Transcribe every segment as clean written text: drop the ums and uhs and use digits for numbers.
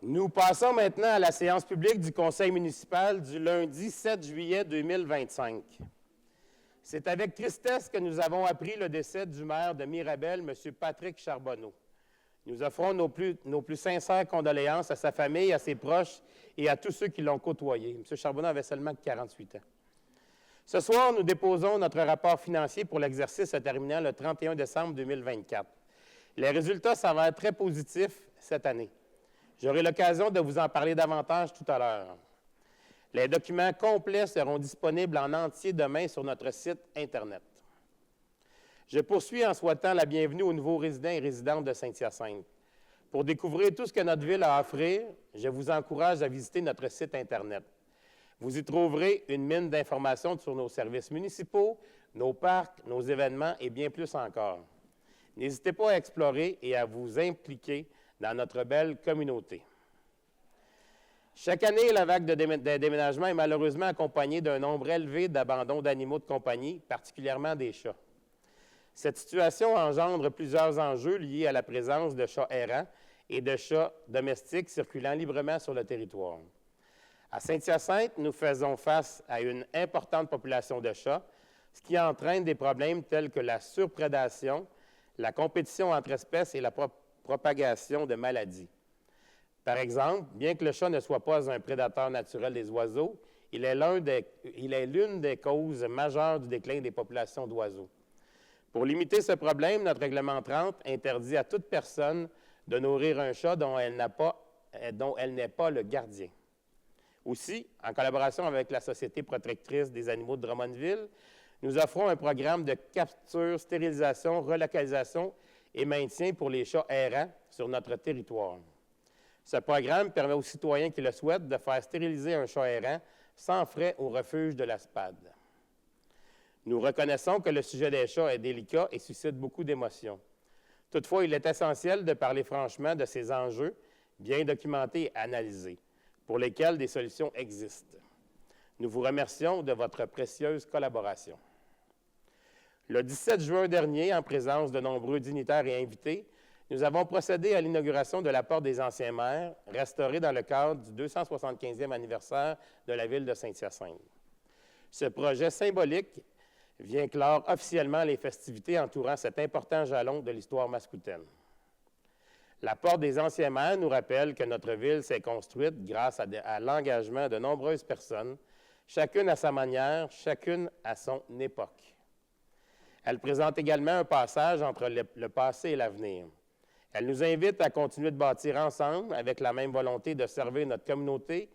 Nous passons maintenant à la séance publique du Conseil municipal du lundi 7 juillet 2025. C'est avec tristesse que nous avons appris le décès du maire de Mirabel, M. Patrick Charbonneau. Nous offrons nos plus sincères condoléances à sa famille, à ses proches et à tous ceux qui l'ont côtoyé. M. Charbonneau avait seulement 48 ans. Ce soir, nous déposons notre rapport financier pour l'exercice se terminant le 31 décembre 2024. Les résultats s'avèrent très positifs cette année. J'aurai l'occasion de vous en parler davantage tout à l'heure. Les documents complets seront disponibles en entier demain sur notre site Internet. Je poursuis en souhaitant la bienvenue aux nouveaux résidents et résidentes de Saint-Hyacinthe. Pour découvrir tout ce que notre ville a à offrir, je vous encourage à visiter notre site Internet. Vous y trouverez une mine d'informations sur nos services municipaux, nos parcs, nos événements et bien plus encore. N'hésitez pas à explorer et à vous impliquer dans notre belle communauté. Chaque année, la vague de déménagement est malheureusement accompagnée d'un nombre élevé d'abandons d'animaux de compagnie, particulièrement des chats. Cette situation engendre plusieurs enjeux liés à la présence de chats errants et de chats domestiques circulant librement sur le territoire. À Saint-Hyacinthe, nous faisons face à une importante population de chats, ce qui entraîne des problèmes tels que la surprédation, la compétition entre espèces et la propagation de maladies. Par exemple, bien que le chat ne soit pas un prédateur naturel des oiseaux, il est l'une des causes majeures du déclin des populations d'oiseaux. Pour limiter ce problème, notre règlement 30 interdit à toute personne de nourrir un chat dont elle n'est pas le gardien. Aussi, en collaboration avec la Société protectrice des animaux de Drummondville, nous offrons un programme de capture, stérilisation, relocalisation et maintien pour les chats errants sur notre territoire. Ce programme permet aux citoyens qui le souhaitent de faire stériliser un chat errant sans frais au refuge de la SPAD. Nous reconnaissons que le sujet des chats est délicat et suscite beaucoup d'émotions. Toutefois, il est essentiel de parler franchement de ces enjeux, bien documentés et analysés, pour lesquels des solutions existent. Nous vous remercions de votre précieuse collaboration. Le 17 juin dernier, en présence de nombreux dignitaires et invités, nous avons procédé à l'inauguration de la Porte des anciens maires, restaurée dans le cadre du 275e anniversaire de la ville de Saint-Hyacinthe. Ce projet symbolique vient clore officiellement les festivités entourant cet important jalon de l'histoire mascoutaine. La Porte des anciens maires nous rappelle que notre ville s'est construite grâce à l'engagement de nombreuses personnes, chacune à sa manière, chacune à son époque. Elle présente également un passage entre le passé et l'avenir. Elle nous invite à continuer de bâtir ensemble avec la même volonté de servir notre communauté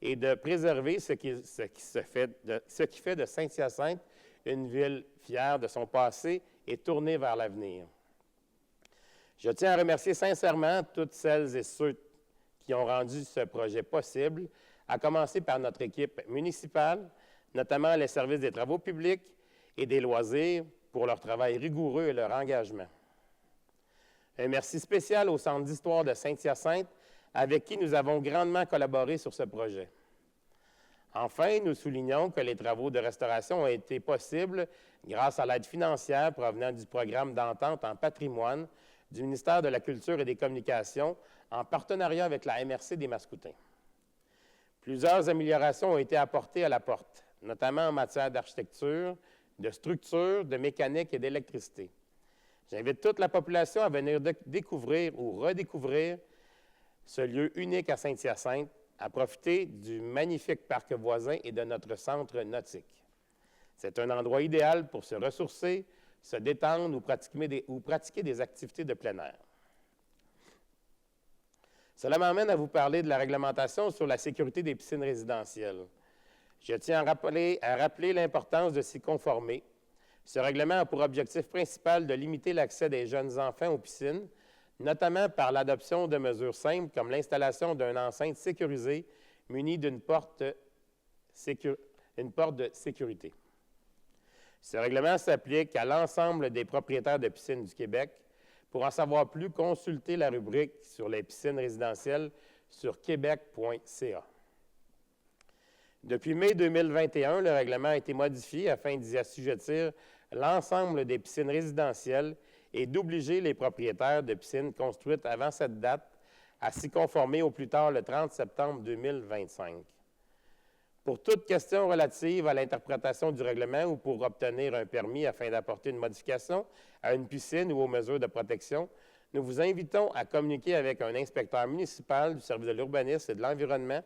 et de préserver ce qui fait de Saint-Hyacinthe une ville fière de son passé et tournée vers l'avenir. Je tiens à remercier sincèrement toutes celles et ceux qui ont rendu ce projet possible, à commencer par notre équipe municipale, notamment les services des travaux publics et des loisirs, pour leur travail rigoureux et leur engagement. Un merci spécial au Centre d'histoire de Saint-Hyacinthe, avec qui nous avons grandement collaboré sur ce projet. Enfin, nous soulignons que les travaux de restauration ont été possibles grâce à l'aide financière provenant du programme d'entente en patrimoine du ministère de la Culture et des Communications en partenariat avec la MRC des Mascoutins. Plusieurs améliorations ont été apportées à la porte, notamment en matière d'architecture, de structure, de mécanique et d'électricité. J'invite toute la population à venir découvrir ou redécouvrir ce lieu unique à Saint-Hyacinthe, à profiter du magnifique parc voisin et de notre centre nautique. C'est un endroit idéal pour se ressourcer, se détendre ou pratiquer des activités de plein air. Cela m'amène à vous parler de la réglementation sur la sécurité des piscines résidentielles. Je tiens à rappeler l'importance de s'y conformer. Ce règlement a pour objectif principal de limiter l'accès des jeunes enfants aux piscines, notamment par l'adoption de mesures simples comme l'installation d'une enceinte sécurisée munie d'une porte de sécurité. Ce règlement s'applique à l'ensemble des propriétaires de piscines du Québec. Pour en savoir plus, consultez la rubrique sur les piscines résidentielles sur québec.ca. Depuis mai 2021, le règlement a été modifié afin d'y assujettir l'ensemble des piscines résidentielles et d'obliger les propriétaires de piscines construites avant cette date à s'y conformer au plus tard le 30 septembre 2025. Pour toute question relative à l'interprétation du règlement ou pour obtenir un permis afin d'apporter une modification à une piscine ou aux mesures de protection, nous vous invitons à communiquer avec un inspecteur municipal du service de l'urbanisme et de l'environnement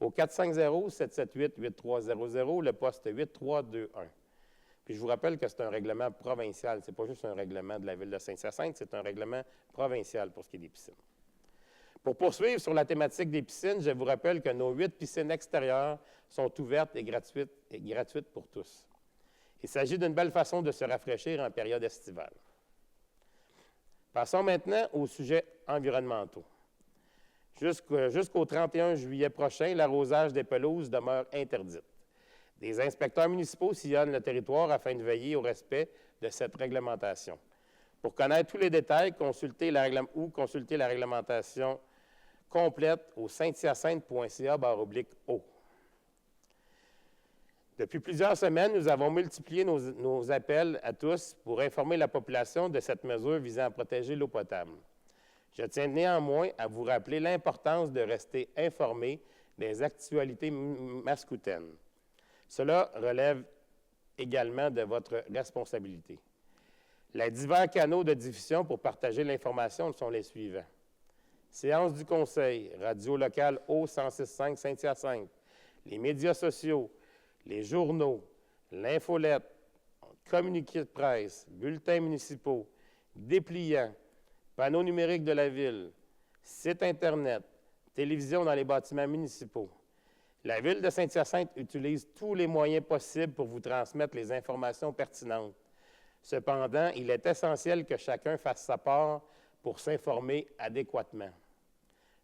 au 450-778-8300, le poste 8321. Puis je vous rappelle que c'est un règlement provincial. Ce n'est pas juste un règlement de la Ville de Saint-Hyacinthe, c'est un règlement provincial pour ce qui est des piscines. Pour poursuivre sur la thématique des piscines, je vous rappelle que nos 8 piscines extérieures sont ouvertes et gratuites pour tous. Il s'agit d'une belle façon de se rafraîchir en période estivale. Passons maintenant aux sujets environnementaux. Jusqu'au 31 juillet prochain, l'arrosage des pelouses demeure interdit. Des inspecteurs municipaux sillonnent le territoire afin de veiller au respect de cette réglementation. Pour connaître tous les détails, consultez la réglementation complète au sainthyacinthe.ca/O. Depuis plusieurs semaines, nous avons multiplié nos appels à tous pour informer la population de cette mesure visant à protéger l'eau potable. Je tiens néanmoins à vous rappeler l'importance de rester informé des actualités mascoutaines. Cela relève également de votre responsabilité. Les divers canaux de diffusion pour partager l'information sont les suivants. Séance du Conseil, radio locale O106.5 Saint-Hyacinthe, les médias sociaux, les journaux, l'infolette, communiqués de presse, bulletins municipaux, dépliants, panneaux numériques de la Ville, site Internet, télévision dans les bâtiments municipaux. La Ville de Saint-Hyacinthe utilise tous les moyens possibles pour vous transmettre les informations pertinentes. Cependant, il est essentiel que chacun fasse sa part pour s'informer adéquatement.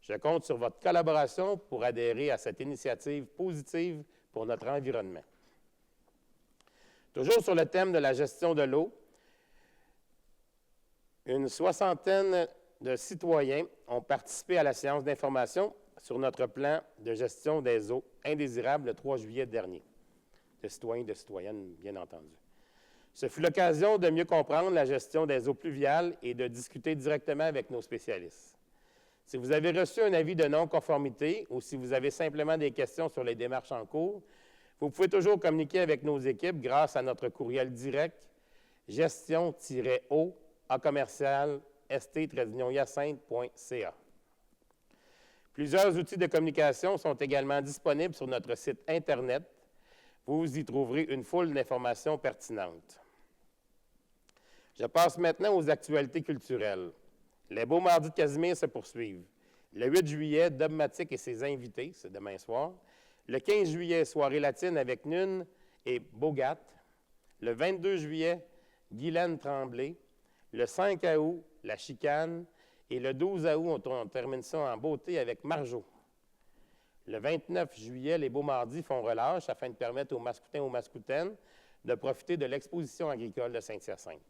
Je compte sur votre collaboration pour adhérer à cette initiative positive pour notre environnement. Toujours sur le thème de la gestion de l'eau, une soixantaine de citoyens ont participé à la séance d'information sur notre plan de gestion des eaux indésirables le 3 juillet dernier. De citoyens et de citoyennes, bien entendu. Ce fut l'occasion de mieux comprendre la gestion des eaux pluviales et de discuter directement avec nos spécialistes. Si vous avez reçu un avis de non-conformité ou si vous avez simplement des questions sur les démarches en cours, vous pouvez toujours communiquer avec nos équipes grâce à notre courriel direct gestion-o@st-hyacinthe.ca. Plusieurs outils de communication sont également disponibles sur notre site Internet. Vous y trouverez une foule d'informations pertinentes. Je passe maintenant aux actualités culturelles. Les beaux mardis de Casimir se poursuivent. Le 8 juillet, Dogmatique et ses invités, c'est demain soir. Le 15 juillet, soirée latine avec Nune et Bogat. Le 22 juillet, Guylaine Tremblay. Le 5 août, La Chicane. Et le 12 août, on termine ça en beauté avec Marjo. Le 29 juillet, les Beaux Mardis font relâche afin de permettre aux Mascoutins et aux Mascoutaines de profiter de l'exposition agricole de Saint-Hyacinthe.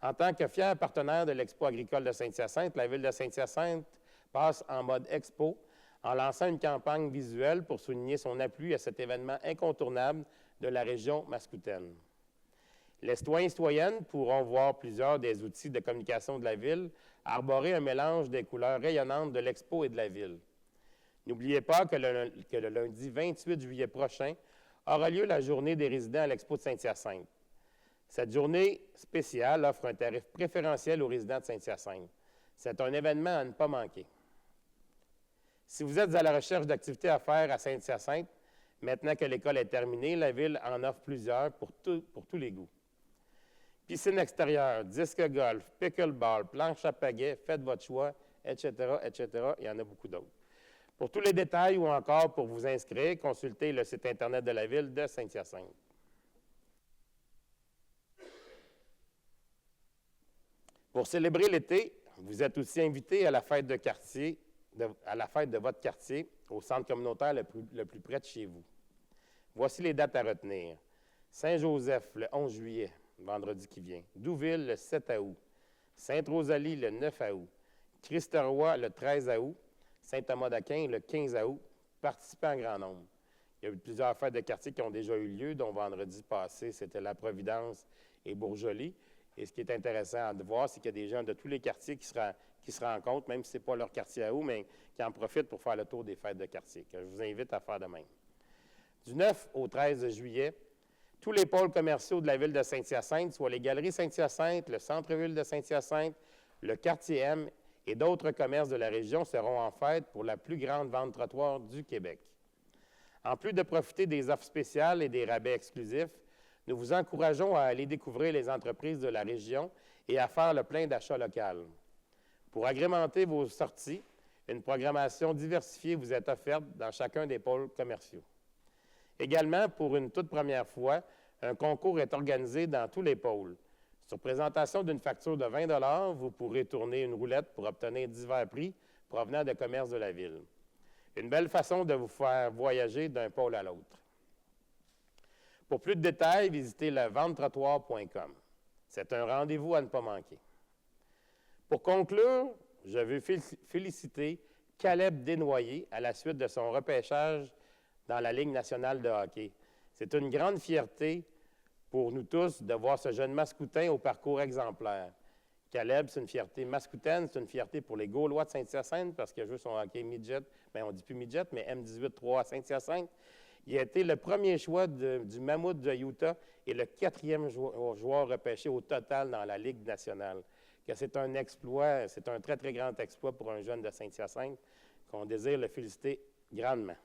En tant que fier partenaire de l'Expo agricole de Saint-Hyacinthe, la Ville de Saint-Hyacinthe passe en mode expo en lançant une campagne visuelle pour souligner son appui à cet événement incontournable de la région mascoutaine. Les citoyens et citoyennes pourront voir plusieurs des outils de communication de la Ville arborer un mélange des couleurs rayonnantes de l'Expo et de la Ville. N'oubliez pas que le lundi 28 juillet prochain aura lieu la journée des résidents à l'Expo de Saint-Hyacinthe. Cette journée spéciale offre un tarif préférentiel aux résidents de Saint-Hyacinthe. C'est un événement à ne pas manquer. Si vous êtes à la recherche d'activités à faire à Saint-Hyacinthe, maintenant que l'école est terminée, la Ville en offre plusieurs pour tous les goûts. Piscine extérieure, disque golf, pickleball, planche à pagaie, faites votre choix, etc., etc. Il y en a beaucoup d'autres. Pour tous les détails ou encore pour vous inscrire, consultez le site Internet de la Ville de Saint-Hyacinthe. Pour célébrer l'été, vous êtes aussi invité à la fête de quartier, à la fête de votre quartier, au centre communautaire le plus près de chez vous. Voici les dates à retenir. Saint-Joseph, le 11 juillet, vendredi qui vient. Douville, le 7 août. Sainte-Rosalie, le 9 août. Christ-Roi, le 13 août. Saint-Thomas d'Aquin, le 15 août. Participez en grand nombre. Il y a eu plusieurs fêtes de quartier qui ont déjà eu lieu, dont vendredi passé, c'était La Providence et Bourgeois. Et ce qui est intéressant de voir, c'est qu'il y a des gens de tous les quartiers qui qui se rencontrent, même si ce n'est pas leur quartier à eux, mais qui en profitent pour faire le tour des fêtes de quartier, que je vous invite à faire de même. Du 9 au 13 juillet, tous les pôles commerciaux de la ville de Saint-Hyacinthe, soit les galeries Saint-Hyacinthe, le centre-ville de Saint-Hyacinthe, le quartier M et d'autres commerces de la région seront en fête pour la plus grande vente trottoir du Québec. En plus de profiter des offres spéciales et des rabais exclusifs, nous vous encourageons à aller découvrir les entreprises de la région et à faire le plein d'achats local. Pour agrémenter vos sorties, une programmation diversifiée vous est offerte dans chacun des pôles commerciaux. Également, pour une toute première fois, un concours est organisé dans tous les pôles. Sur présentation d'une facture de 20 $, vous pourrez tourner une roulette pour obtenir divers prix provenant de commerces de la ville. Une belle façon de vous faire voyager d'un pôle à l'autre. Pour plus de détails, visitez le ventetrottoir.com. C'est un rendez-vous à ne pas manquer. Pour conclure, je veux féliciter Caleb Desnoyers à la suite de son repêchage dans la Ligue nationale de hockey. C'est une grande fierté pour nous tous de voir ce jeune Mascoutin au parcours exemplaire. Caleb, c'est une fierté mascoutaine, c'est une fierté pour les Gaulois de Saint-Hyacinthe parce qu'il a joué son hockey midget, bien on ne dit plus midget, mais M18-3 à Saint-Hyacinthe. Il a été le premier choix du Mammouth de Utah et le 4e joueur repêché au total dans la Ligue nationale. C'est un exploit, c'est un très, très grand exploit pour un jeune de Saint-Hyacinthe qu'on désire le féliciter grandement.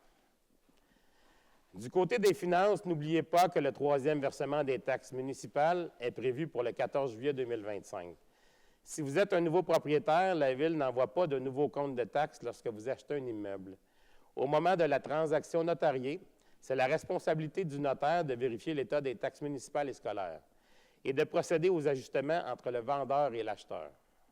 Du côté des finances, n'oubliez pas que le 3e versement des taxes municipales est prévu pour le 14 juillet 2025. Si vous êtes un nouveau propriétaire, la Ville n'envoie pas de nouveau compte de taxes lorsque vous achetez un immeuble. Au moment de la transaction notariée, c'est la responsabilité du notaire de vérifier l'état des taxes municipales et scolaires et de procéder aux ajustements entre le vendeur et l'acheteur.